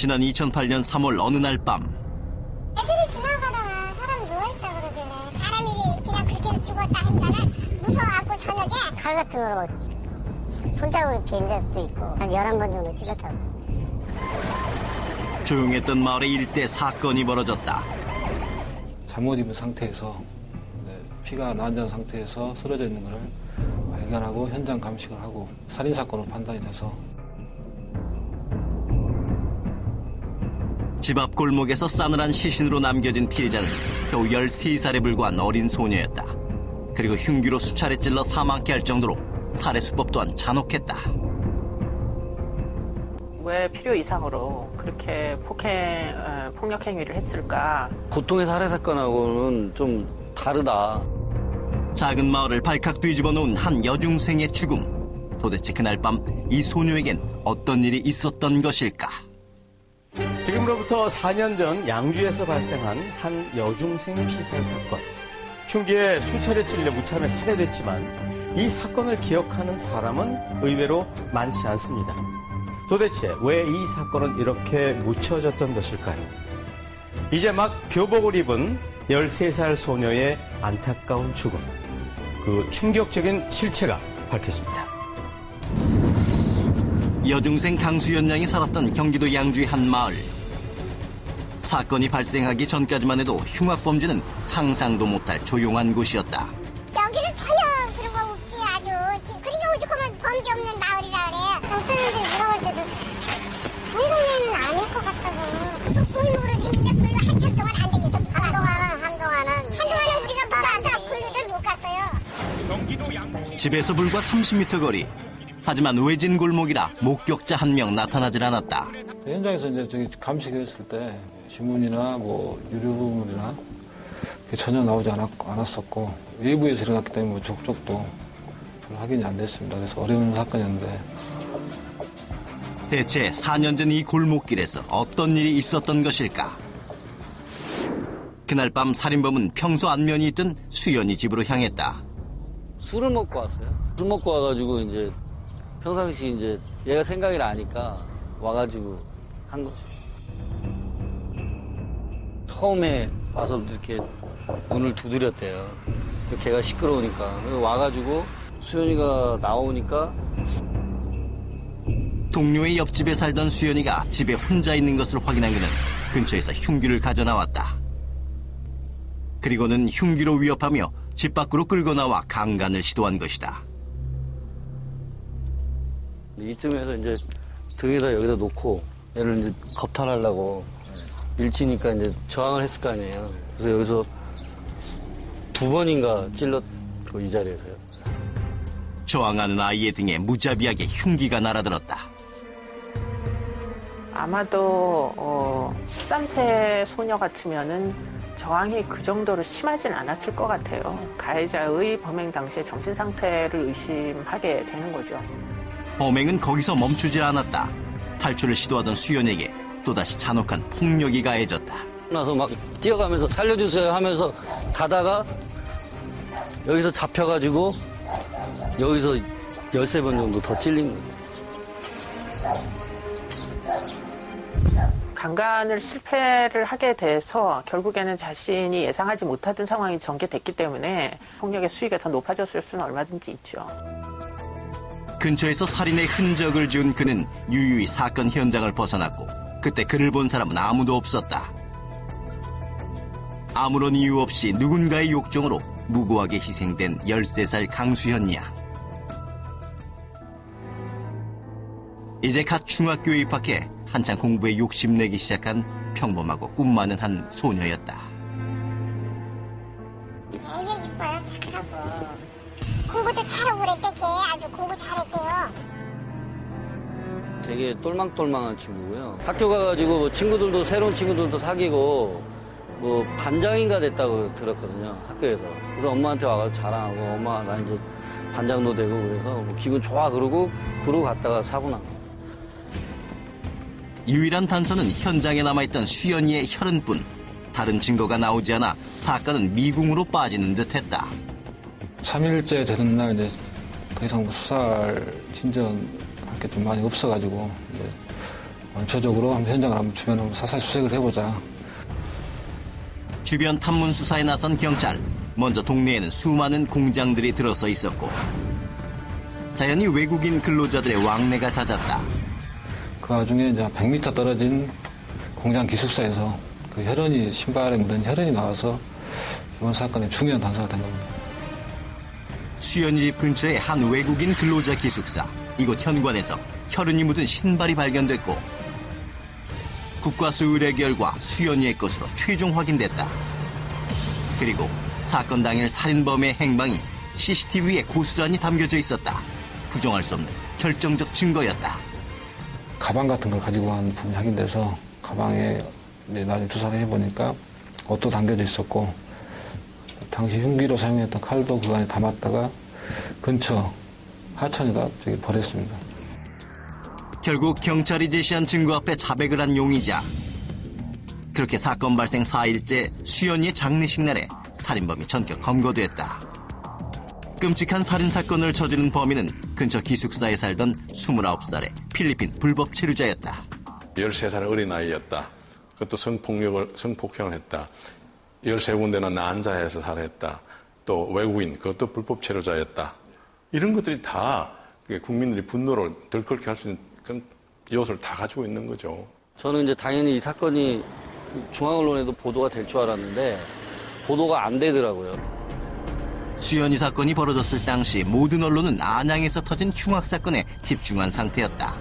지난 2008년 3월 어느 날 밤 애들이 지나가다가 사람 누워있다 그러길래 사람이 그냥 그렇게 해서 죽었다 하니까는 무서워갖고 저녁에 칼 같은 거로 손자국이 비인 적도 있고 한 11번 정도 찔렀다고. 조용했던 마을의 일대 사건이 벌어졌다. 잠옷 입은 상태에서 피가 난전 상태에서 쓰러져 있는 것을 발견하고 현장 감식을 하고 살인사건으로 판단이 돼서 집 앞 골목에서 싸늘한 시신으로 남겨진 피해자는 겨우 13살에 불과한 어린 소녀였다. 그리고 흉기로 수차례 찔러 사망케 할 정도로 살해 수법 또한 잔혹했다. 왜 필요 이상으로 그렇게 폭력 행위를 했을까? 보통의 살해 사건하고는 좀 다르다. 작은 마을을 발칵 뒤집어 놓은 한 여중생의 죽음. 도대체 그날 밤 이 소녀에겐 어떤 일이 있었던 것일까? 지금으로부터 4년 전 양주에서 발생한 한 여중생 피살 사건. 흉기에 수차례 찔려 무참히 살해됐지만 이 사건을 기억하는 사람은 의외로 많지 않습니다. 도대체 왜 이 사건은 이렇게 묻혀졌던 것일까요? 이제 막 교복을 입은 13살 소녀의 안타까운 죽음. 그 충격적인 실체가 밝혀집니다. 여중생 강수연 양이 살았던 경기도 양주의 한 마을. 사건이 발생하기 전까지만 해도 흉악범죄는 상상도 못할 조용한 곳이었다. 여기는 전혀 그런 거 없지 아주. 그러니까 오죽하면 범죄 없는 마을이라 그래. 경찰분들이 물어볼 때도 저희 동네는 아닐 것 같다고. 골목으로 댕기는데 별로 한참 동안 안 댕겨서 한동안은 우리가 무서워서 골목을 못 갔어요. 집에서 불과 30m 거리. 하지만 외진 골목이라 목격자 한 명 나타나질 않았다. 현장에서 이제 저기 감식을 했을 때 신문이나 뭐 유료물이나 전혀 나오지 않았었고 외부에서 일어났기 때문에 뭐 족적도 별로 확인이 안 됐습니다. 그래서 어려운 사건이었는데 대체 4년 전 이 골목길에서 어떤 일이 있었던 것일까? 그날 밤 살인범은 평소 안면이 있던 수연이 집으로 향했다. 술을 먹고 왔어요. 술 먹고 와가지고 이제 평상시 이제 얘가 생각이 나니까 와가지고 한 거죠. 처음에 와서 이렇게 문을 두드렸대요. 걔가 시끄러우니까. 와가지고 수연이가 나오니까 동료의 옆집에 살던 수연이가 집에 혼자 있는 것을 확인한 그는 근처에서 흉기를 가져나왔다. 그리고는 흉기로 위협하며 집 밖으로 끌고 나와 강간을 시도한 것이다. 이쯤에서 이제 등에다 여기다 놓고 얘를 이제 겁탈하려고 밀치니까 이제 저항을 했을 거 아니에요. 그래서 여기서 2번인가 찔렀고 이 자리에서요. 저항하는 아이의 등에 무자비하게 흉기가 날아들었다. 아마도 13세 소녀 같으면은 저항이 그 정도로 심하진 않았을 것 같아요. 가해자의 범행 당시의 정신 상태를 의심하게 되는 거죠. 범행은 거기서 멈추질 않았다. 탈출을 시도하던 수연에게 또다시 잔혹한 폭력이 가해졌다. 나서 막 뛰어가면서 살려주세요 하면서 가다가 여기서 잡혀가지고 여기서 13번 정도 더 찔린 거예요. 강간을 실패를 하게 돼서 결국에는 자신이 예상하지 못하던 상황이 전개됐기 때문에 폭력의 수위가 더 높아졌을 수는 얼마든지 있죠. 근처에서 살인의 흔적을 지운 그는 유유히 사건 현장을 벗어났고 그때 그를 본 사람은 아무도 없었다. 아무런 이유 없이 누군가의 욕정으로 무고하게 희생된 13살 강수현 양. 이제 갓 중학교에 입학해 한창 공부에 욕심내기 시작한 평범하고 꿈 많은 한 소녀였다. 되게 이뻐요. 착하고. 공부도 잘하고 그랬대. 걔 아주 공부 잘했대요. 되게 똘망똘망한 친구고요. 학교 가가지고 뭐 친구들도 새로운 친구들도 사귀고 뭐 반장인가 됐다고 들었거든요. 학교에서. 그래서 엄마한테 와가지고 자랑하고 엄마 나 이제 반장도 되고 그래서 뭐 기분 좋아 그러고 갔다가 사고 난 거예요. 유일한 단서는 현장에 남아있던 수연이의 혈흔뿐. 다른 증거가 나오지 않아 사건은 미궁으로 빠지는 듯했다. 3일째 되는 날 이제 더 이상 수사할 진전할 게 좀 많이 없어가지고 이제 원초적으로 한번 현장을 한번 주변을 사살 수색을 해보자. 주변 탐문 수사에 나선 경찰. 먼저 동네에는 수많은 공장들이 들어서 있었고 자연히 외국인 근로자들의 왕래가 잦았다. 그 와중에 이제 100m 떨어진 공장 기숙사에서 그 혈흔이, 신발에 묻은 혈흔이 나와서 이번 사건의 중요한 단서가 된 겁니다. 수연이 집 근처의 한 외국인 근로자 기숙사. 이곳 현관에서 혈흔이 묻은 신발이 발견됐고 국과수 의뢰 결과 수연이의 것으로 최종 확인됐다. 그리고 사건 당일 살인범의 행방이 CCTV에 고스란히 담겨져 있었다. 부정할 수 없는 결정적 증거였다. 가방 같은 걸 가지고 간 부분이 확인돼서 가방에 이제 나중에 조사를 해보니까 옷도 담겨져 있었고 당시 흉기로 사용했던 칼도 그 안에 담았다가 근처 하천에다 버렸습니다. 결국 경찰이 제시한 증거 앞에 자백을 한 용의자. 그렇게 사건 발생 4일째 수연이의 장례식 날에 살인범이 전격 검거됐다. 끔찍한 살인사건을 저지른 범인은 근처 기숙사에 살던 29살의 필리핀 불법 체류자였다. 13살 어린아이였다. 그것도 성폭행을 했다. 13군데나 난자해서 살해했다. 또 외국인, 그것도 불법 체류자였다. 이런 것들이 다 국민들이 분노를 덜컥게 할 수 있는 그런 요소를 다 가지고 있는 거죠. 저는 이제 당연히 이 사건이 중앙언론에도 보도가 될 줄 알았는데 보도가 안 되더라고요. 수연이 사건이 벌어졌을 당시 모든 언론은 안양에서 터진 흉악사건에 집중한 상태였다.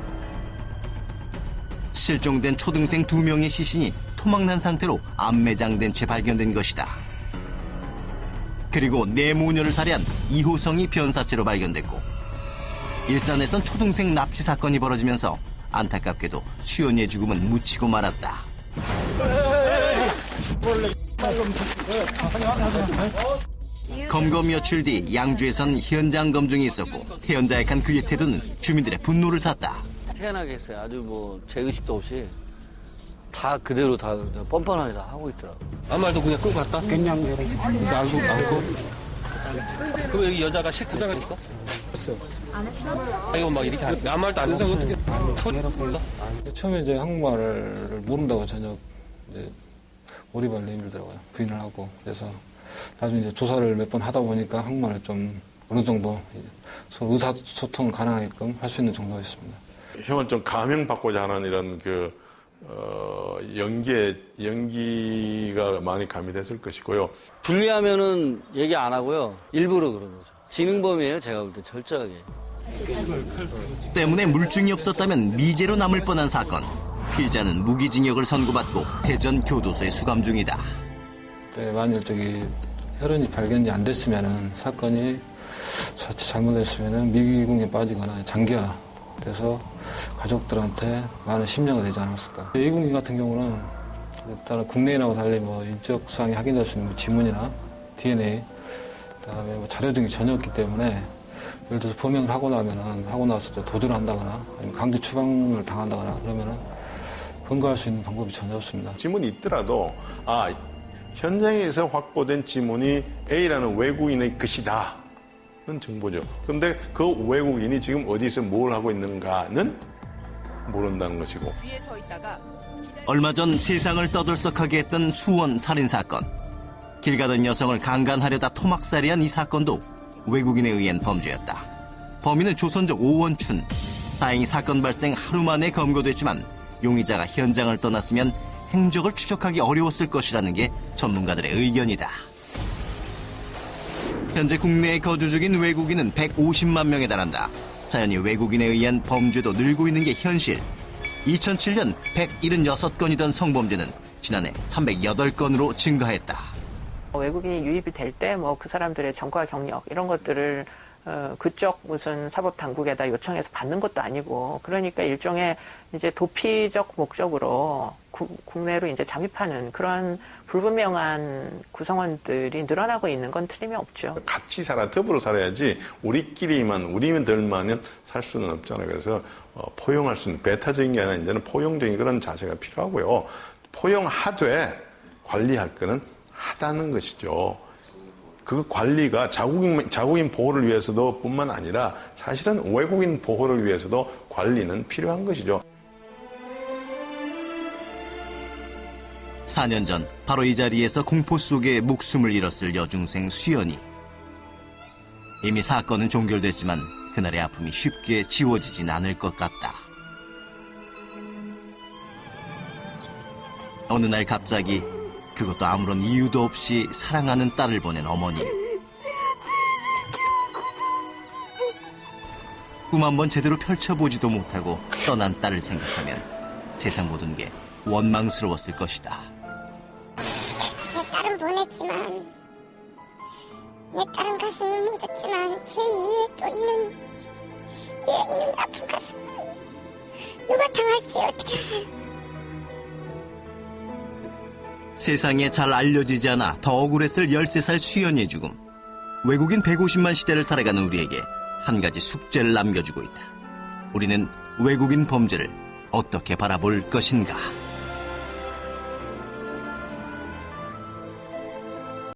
실종된 초등생 2명의 시신이 토막난 상태로 암매장된 채 발견된 것이다. 그리고 내모녀를 살해한 이호성이 변사체로 발견됐고 일산에선 초등생 납치 사건이 벌어지면서 안타깝게도 수연이의 죽음은 묻히고 말았다. 검거 며칠 뒤 양주에선 현장 검증이 있었고 태연자약한 그의 태도는 주민들의 분노를 샀다. 태연하게 했어요. 아주 뭐 죄의식도 없이 다 그대로 다 뻔뻔하게 다 하고 있더라고요. 아무 말도 그냥 끌고 갔다? 그냥 알고. 그럼 여기 여자가 실타자가 있어? 있어. 이거 막 이렇게 하는 아무 말도 안 해서 어떻게 처음에 이제 한국말을 모른다고 전혀 이제 몰입을 내밀더라고요. 부인을 하고. 그래서 나중에 이제 조사를 몇 번 하다 보니까 한국말을 좀 어느 정도 서로 의사소통을 가능하게끔 할 수 있는 정도였습니다. 형을 좀 감형받고자 하는 이런 연기가 많이 가미됐을 것이고요. 불리하면은 얘기 안 하고요. 일부러 그런 거죠. 지능범이에요. 제가 볼 때 철저하게. 때문에 물증이 없었다면 미제로 남을 뻔한 사건. 피의자는 무기징역을 선고받고 대전 교도소에 수감 중이다. 만일 혈흔이 발견이 안 됐으면은 사건이 자칫 잘못됐으면은 미궁에 빠지거나 장기화돼서 가족들한테 많은 심려가 되지 않았을까. A궁인 같은 경우는 일단 국내인하고 달리 인적사항이 확인될 수 있는 지문이나 DNA, 그다음에 자료 등이 전혀 없기 때문에 예를 들어서 범행을 하고 나서 도주를 한다거나 아니면 강제 추방을 당한다거나 그러면은 근거할 수 있는 방법이 전혀 없습니다. 지문이 있더라도 현장에서 확보된 지문이 A라는 외국인의 것이다. 는 정보죠. 그런데 그 외국인이 지금 어디서 뭘 하고 있는가는 모른다는 것이고. 얼마 전 세상을 떠들썩하게 했던 수원 살인사건. 길 가던 여성을 강간하려다 토막살이한 이 사건도 외국인에 의한 범죄였다. 범인은 조선족 오원춘. 다행히 사건 발생 하루 만에 검거됐지만 용의자가 현장을 떠났으면 행적을 추적하기 어려웠을 것이라는 게 전문가들의 의견이다. 현재 국내에 거주 중인 외국인은 150만 명에 달한다. 자연히 외국인에 의한 범죄도 늘고 있는 게 현실. 2007년 176건이던 성범죄는 지난해 308건으로 증가했다. 외국인이 유입이 될 때 그 사람들의 전과 경력 이런 것들을 그쪽 무슨 사법당국에다 요청해서 받는 것도 아니고 그러니까 일종의 이제 도피적 목적으로 국내로 이제 잠입하는 그런 불분명한 구성원들이 늘어나고 있는 건 틀림이 없죠. 같이 더불어 살아야지 우리들만은 살 수는 없잖아요. 그래서 포용할 수 있는 배타적인 게 아니라 이제는 포용적인 그런 자세가 필요하고요. 포용하되 관리할 거는 하다는 것이죠. 그 관리가 자국인 보호를 위해서도 뿐만 아니라 사실은 외국인 보호를 위해서도 관리는 필요한 것이죠. 4년 전 바로 이 자리에서 공포 속에 목숨을 잃었을 여중생 수연이. 이미 사건은 종결됐지만 그날의 아픔이 쉽게 지워지진 않을 것 같다. 어느 날 갑자기 그것도 아무런 이유도 없이 사랑하는 딸을 보낸 어머니. 꿈 한 번 제대로 펼쳐보지도 못하고 떠난 딸을 생각하면 세상 모든 게 원망스러웠을 것이다. 내 딸은 보냈지만, 내 딸은 가슴을 묻었지만 제 2의 또 이는 아픈 가슴을 누가 당할지 어떻게 알아요? 세상에 잘 알려지지 않아 더 억울했을 13살 수연이의 죽음. 외국인 150만 시대를 살아가는 우리에게 한 가지 숙제를 남겨주고 있다. 우리는 외국인 범죄를 어떻게 바라볼 것인가?